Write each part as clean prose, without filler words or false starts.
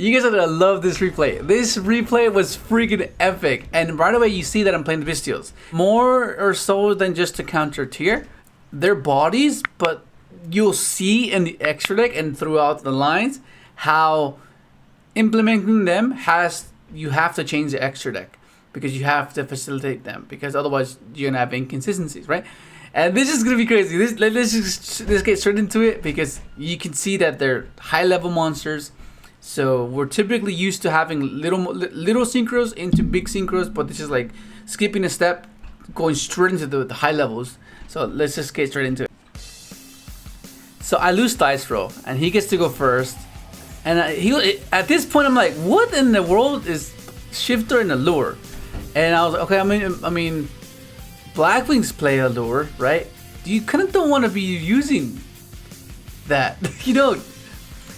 You guys are gonna love this replay. This replay was freaking epic. And right away you see that I'm playing the Bystials. More or so than just to counter tier. Their bodies, but you'll see in the extra deck and throughout the lines how implementing them you have to change the extra deck. Because you have to facilitate them. Because otherwise you're gonna have inconsistencies, right? And this is gonna be crazy. Let's get straight into it because you can see that they're high level monsters. So we're typically used to having little synchros into big synchros, but this is like skipping a step, going straight into the high levels. So let's just get straight into it. So I lose dice roll, and he gets to go first. And at this point I'm like, what in the world is Shifter and Allure? And I was like, okay, I mean, Blackwings play Allure, right? You kind of don't want to be using that, you know.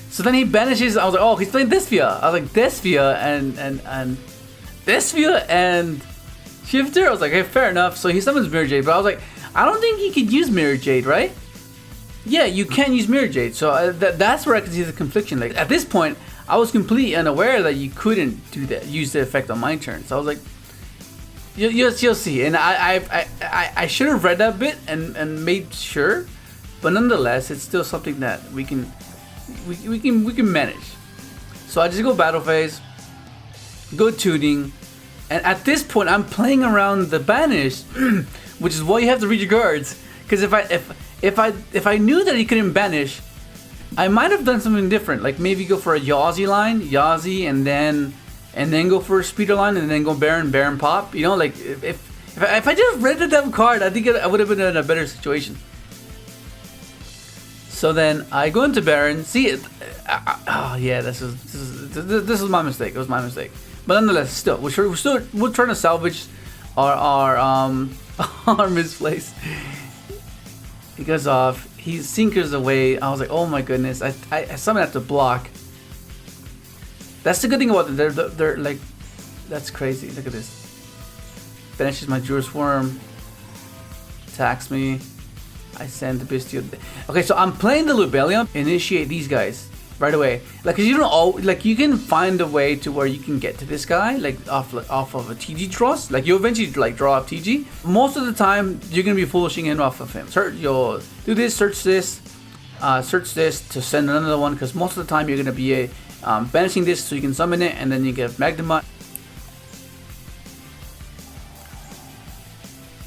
So then he banishes. I was like, oh, he's playing Despia. I was like, Despia and Despia and Shifter. I was like, hey, fair enough. So he summons Mirror Jade, but I was like, I don't think he could use Mirror Jade, right? Yeah, you can use Mirror Jade. So that's where I could see the confliction. Like at this point, I was completely unaware that you couldn't do that, use the effect on my turn. So I was like, you'll see. And I should have read that bit and made sure, but nonetheless, it's still something that we can manage. So I just go battle phase, go tuning, and at this point I'm playing around the banish, which is why you have to read your cards. Because if I knew that he couldn't banish, I might have done something different. Like maybe go for a Yazi line, and then go for a speeder line, and then go Baron pop. You know, like if I just read the damn card, I think I would have been in a better situation. So then I go into Baron. See it? Oh yeah, this is my mistake. It was my mistake. But nonetheless, still we're trying to salvage our our misplace. He goes off. He sinkers away. I was like, oh my goodness. I somehow have to block. That's the good thing about it. They're like, that's crazy. Look at this. Finishes my Jewel Swarm. Attacks me. I send the Bystial. Okay, so I'm playing the Lubellion. Initiate these guys right away. Like, cause you don't you can find a way to where you can get to this guy, like off of a TG trust. Like you eventually like draw up TG. Most of the time, you're gonna be foolishing him off of him. You'll do this, search this to send another one. Because most of the time you're gonna be banishing this so you can summon it, and then you get Magnemite.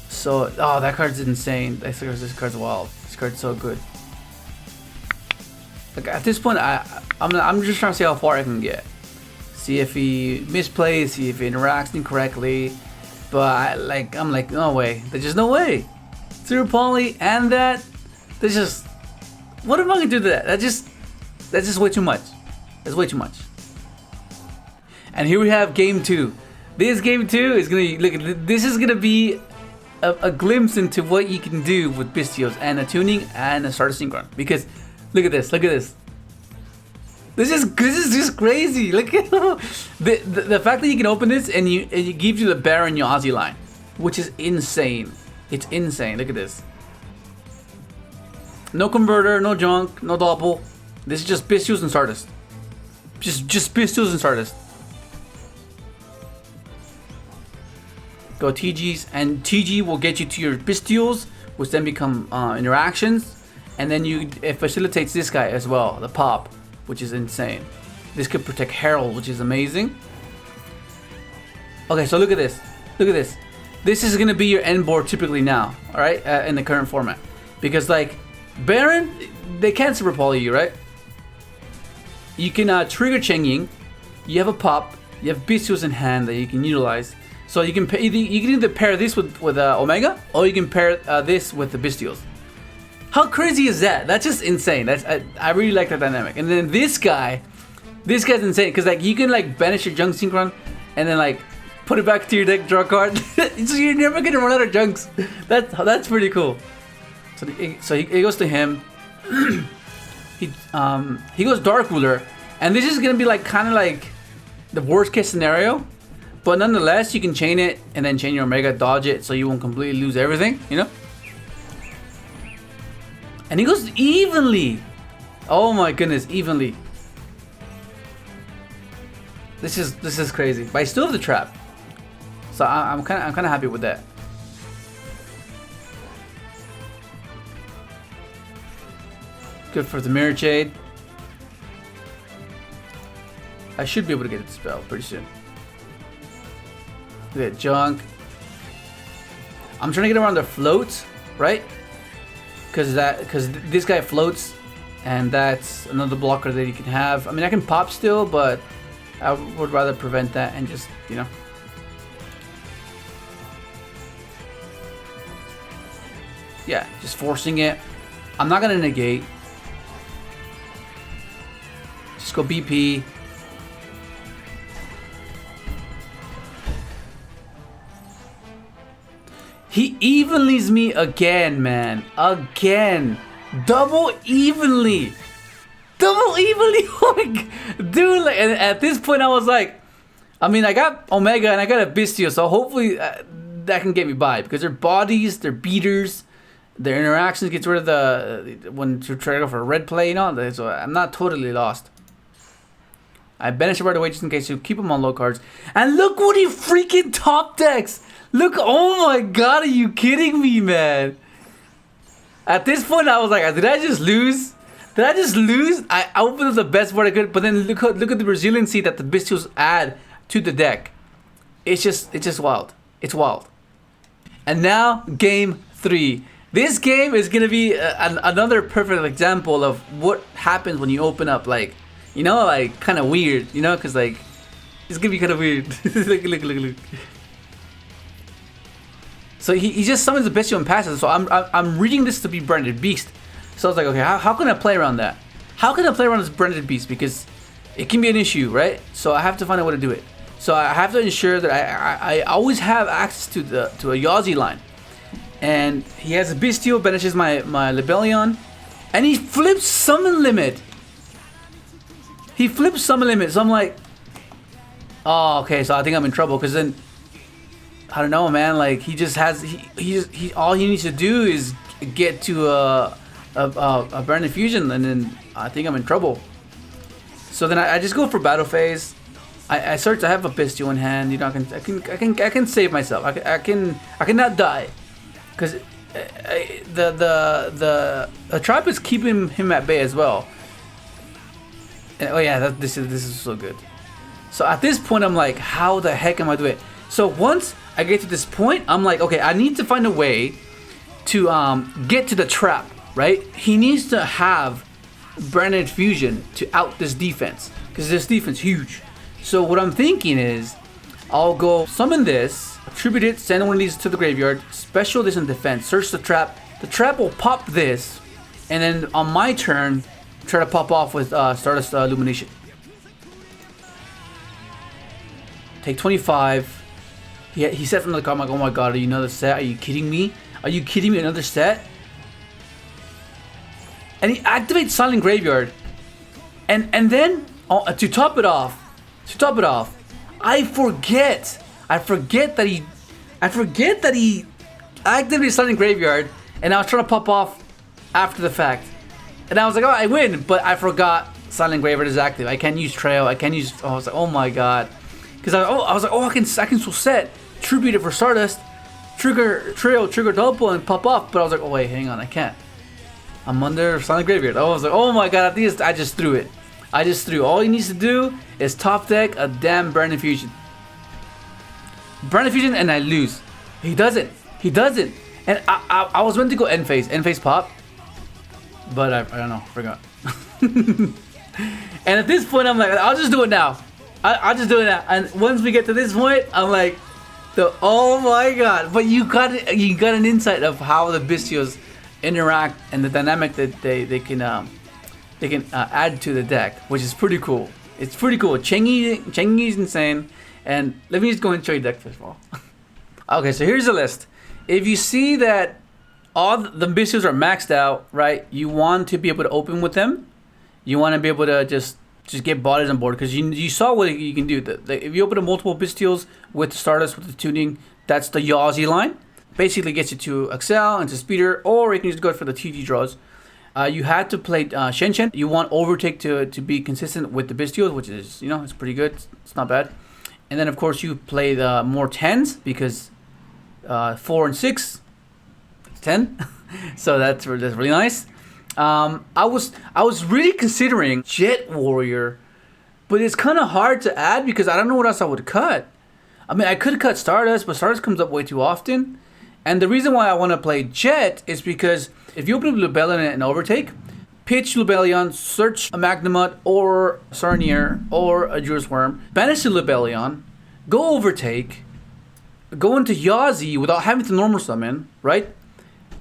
So, oh, that card's insane. This card's wild. This card's so good. Like at this point, I'm just trying to see how far I can get. See if he misplays, see if he interacts incorrectly. But I'm like, no way. There's just no way. Zero poly and that. There's just, what am I gonna do to that? That's just way too much. That's way too much. And here we have game 2. This game 2 is gonna look. This is gonna be a glimpse into what you can do with Bystials and a tuning and a Stardust Synchron. Because look at this, This is just crazy. Look at the fact that you can open this and it gives you the Baron Yazi line, which is insane. It's insane. Look at this. No converter, no junk, no doppel. This is just Bystials and Stardust. Just Bystials and Stardust. Go TGs, and TG will get you to your Bystials, which then become interactions, and then it facilitates this guy as well, the pop, which is insane. This could protect Herald, which is amazing. Okay, so look at this. This is gonna be your end board typically now, all right, in the current format, because like Baron, they can't super poly you, right? You can trigger Chengying. You have a pop. You have Bystials in hand that you can utilize. So you can either pair this with Omega, or you can pair this with the Bystials. How crazy is that? That's just insane. I really like that dynamic. And then this guy's insane because like you can like banish your junk synchron, and then like put it back to your deck, draw a card. So you're never gonna run out of junks. That's pretty cool. So he goes to him. He goes Dark Ruler, and this is gonna be like kind of like the worst case scenario. But nonetheless, you can chain it and then chain your Omega, dodge it, so you won't completely lose everything, you know? And he goes evenly. Oh my goodness, evenly. This is crazy. But I still have the trap, so I'm kind of happy with that. Good for the Mirror Jade. I should be able to get the spell pretty soon. Look at that junk. I'm trying to get around the floats, right? Because this guy floats, and that's another blocker that he can have. I mean, I can pop still, but I would rather prevent that and just, you know. Yeah, just forcing it. I'm not gonna negate. Just go BP. He evenlies me again, man. Again. Double evenly. Double evenly. Dude, like, and at this point I was like, I mean, I got Omega and I got a Bystial, so hopefully that can get me by. Because their bodies, their beaters, their interactions gets rid of the, when to try to go for a red play, you know, so I'm not totally lost. I banish it right away just in case you keep them on low cards. And look what he freaking top decks! Look, oh my god, are you kidding me, man? At this point, I was like, did I just lose? Did I just lose? I opened up the best board I could, but then look at the resiliency that the Bystials add to the deck. It's just wild. It's wild. And now, game 3. This game is gonna be another perfect example of what happens when you open up, like, you know, like, kind of weird, you know, because, like, it's gonna be kind of weird. Look. So he just summons the Bystial and passes. So I'm reading this to be Branded Beast. So I was like, okay, how can I play around that? How can I play around this Branded Beast? Because it can be an issue, right? So I have to find a way to do it. So I have to ensure that I always have access to a Yugioh line. And he has a Bystial, banishes my Libellion, and he flips Summon Limit. He flips Summon Limit. So I'm like, oh, okay. So I think I'm in trouble because then. I don't know, man. Like he just has he all he needs to do is get to a Baronne fusion, and then I think I'm in trouble. So then I just go for battle phase. I start to have a Bystial in hand. You know, I can save myself. I cannot die, because the trap is keeping him at bay as well. And, oh yeah, this is so good. So at this point, I'm like, how the heck am I doing it? So once I get to this point, I'm like, okay, I need to find a way to get to the trap, right? He needs to have Baronne fusion to out this defense, because this defense huge. So what I'm thinking is, I'll go summon this, attribute it, send one of these to the graveyard, special this in defense, search the trap. The trap will pop this, and then on my turn, try to pop off with Stardust Illumination. Take 25. He said from the card, I'm like, oh my god, are you another set? Are you kidding me? Are you kidding me? Another set? And he activates Silent Graveyard. And then, to top it off, I forget that he activated Silent Graveyard, and I was trying to pop off after the fact. And I was like, oh, I win, but I forgot Silent Graveyard is active. I can't use Trail, I was like, oh my god. Because I was like, oh, I can still set Tribute it for Stardust, trigger Trail, trigger double, and pop off. But I was like, oh wait, hang on, I can't. I'm under Silent Graveyard. I was like, oh my god, I just threw it. All he needs to do is top deck a damn Baronne fusion. And I lose. He doesn't. And I was meant to go end phase pop, but I don't know, forgot. And at this point, I'm like, I'll just do it now. I'll just do it now. And once we get to this point, I'm like, oh my god! But you got an insight of how the Bystials interact and the dynamic that they can add to the deck, which is pretty cool. It's pretty cool. Chengi's insane. And let me just go and show you the deck first of all. Okay, so here's the list. If you see that all the Bystials are maxed out, right? You want to be able to open with them. You want to be able to just get bodies on board, because you saw what you can do. If you open up multiple Bystials with Stardust, with the tuning, that's the Yugioh line. Basically gets you to Excel and to Speeder, or you can just go for the TG draws. You had to play Shen Shen. You want Overtake to be consistent with the Bystials, which is, it's pretty good. It's not bad. And then, of course, you play the more 10s because 4 and 6, it's 10. So that's really nice. I was really considering Jet Warrior, but it's kind of hard to add because I don't know what else I would cut. I mean, I could cut Stardust, but Stardust comes up way too often. And the reason why I want to play Jet is because if you open up Lubellion and Overtake, pitch Lubellion, search a Magnamut or Sarnier or a Juris Worm, banish the Lubellion, go Overtake, go into Yazi without having to normal summon, right?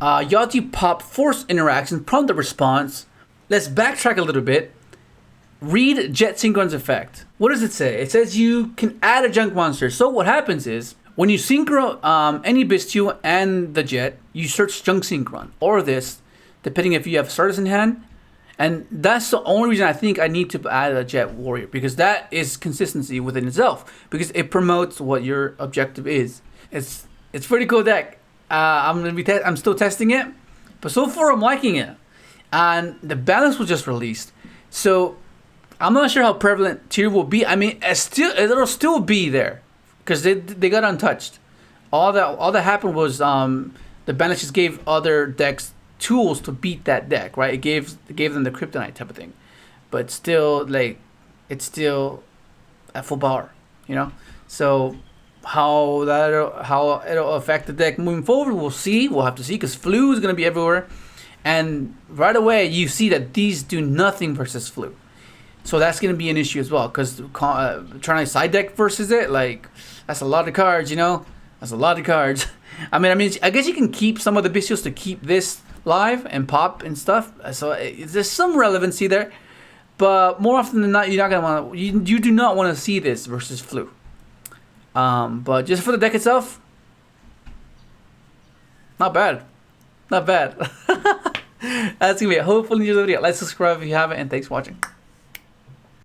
Yazi pop force interaction, prompt the response. Let's backtrack a little bit. Read Jet Synchron's effect. What does it say? It says you can add a junk monster. So what happens is, when you synchro any Bystial and the Jet, you search Junk Synchron or this, depending if you have Stardust in hand. And that's the only reason I think I need to add a Jet Warrior, because that is consistency within itself, because it promotes what your objective is. It's pretty cool deck. I'm still testing it, but so far I'm liking it. And the balance was just released, so I'm not sure how prevalent tier will be. I mean, it'll still be there because they got untouched. All that happened was the balance just gave other decks tools to beat that deck, right? It gave them the kryptonite type of thing, but still, it's still at full power, So how it'll affect the deck moving forward, we'll see. We'll have to see, because Flu is gonna be everywhere, and right away you see that these do nothing versus Flu. So that's going to be an issue as well, because trying to side deck versus it, that's a lot of cards, That's a lot of cards. I mean, I guess you can keep some of the Bystials to keep this live and pop and stuff. So there's some relevancy there, but more often than not, you're not gonna want to. You do not want to see this versus Flu. But just for the deck itself, not bad, not bad. That's gonna be it. Hopefully you enjoyed the video. Like, subscribe if you haven't, and thanks for watching.